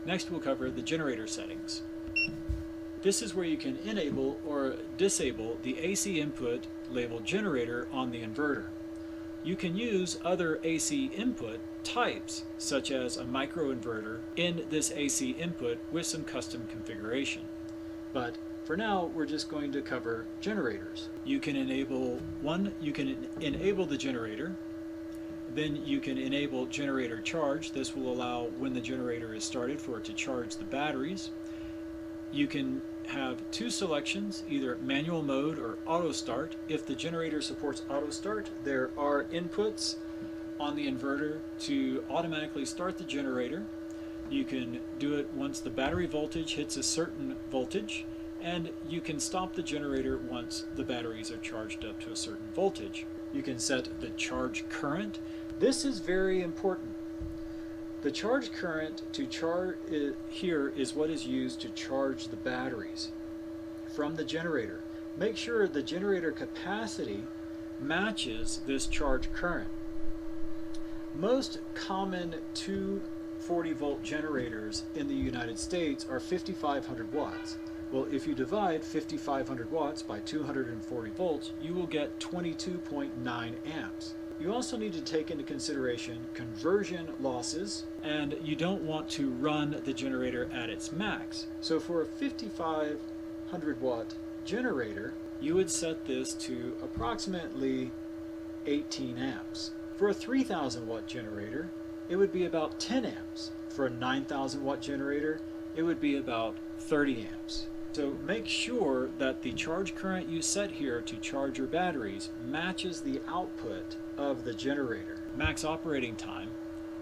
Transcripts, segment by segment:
Next we'll cover the generator settings. This is where you can enable or disable the AC input labeled generator on the inverter. You can use other AC input types, such as a microinverter, in this AC input with some custom configuration. But for now, we're just going to cover generators. You can enable the generator. Then you can enable generator charge. This will allow, when the generator is started, for it to charge the batteries. You can have two selections, either manual mode or auto start. If the generator supports auto start, there are inputs on the inverter to automatically start the generator. You can do it once the battery voltage hits a certain voltage, and you can stop the generator once the batteries are charged up to a certain voltage. You can set the charge current. This is very important. The charge current here is what is used to charge the batteries from the generator. Make sure the generator capacity matches this charge current. Most common 240 volt generators in the United States are 5500 watts. Well, if you divide 5500 watts by 240 volts, you will get 22.9 amps. You also need to take into consideration conversion losses, and you don't want to run the generator at its max. So for a 5500 watt generator, you would set this to approximately 18 amps. For a 3000 watt generator, it would be about 10 amps. For a 9000 watt generator, it would be about 30 amps. So make sure that the charge current you set here to charge your batteries matches the output of the generator. Max operating time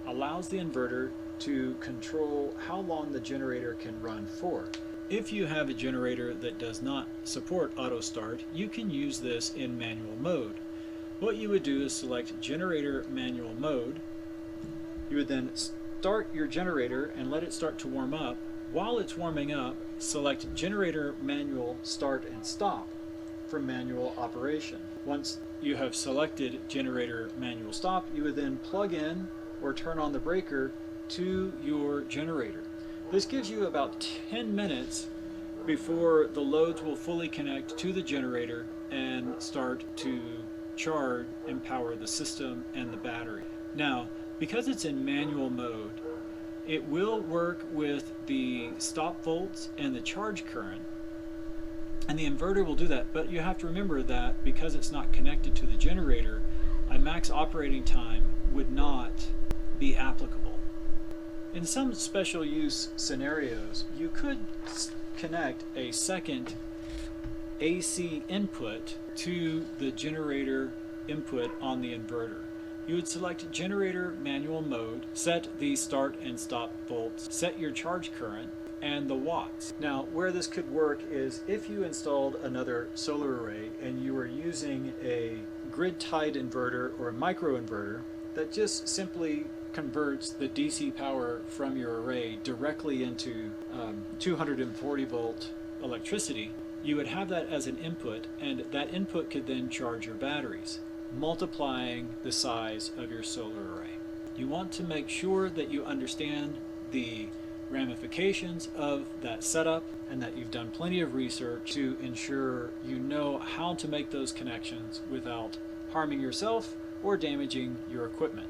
allows the inverter to control how long the generator can run for. If you have a generator that does not support auto start, you can use this in manual mode. What you would do is select generator manual mode. You would then start your generator and let it start to warm up. While it's warming up, select generator manual start and stop for manual operation. Once you have selected generator manual stop, you would then plug in or turn on the breaker to your generator. This gives you about 10 minutes before the loads will fully connect to the generator and start to charge and power the system and the battery. Now, because it's in manual mode, it will work with the stop volts and the charge current, and the inverter will do that, but you have to remember that because it's not connected to the generator, a max operating time would not be applicable. In some special use scenarios, you could connect a second AC input to the generator input on the inverter. You would select generator manual mode, set the start and stop volts, set your charge current, and the watts. Now, where this could work is if you installed another solar array and you were using a grid-tied inverter or a microinverter that just simply converts the DC power from your array directly into 240 volt electricity, you would have that as an input, and that input could then charge your batteries, multiplying the size of your solar array. You want to make sure that you understand the ramifications of that setup and that you've done plenty of research to ensure you know how to make those connections without harming yourself or damaging your equipment.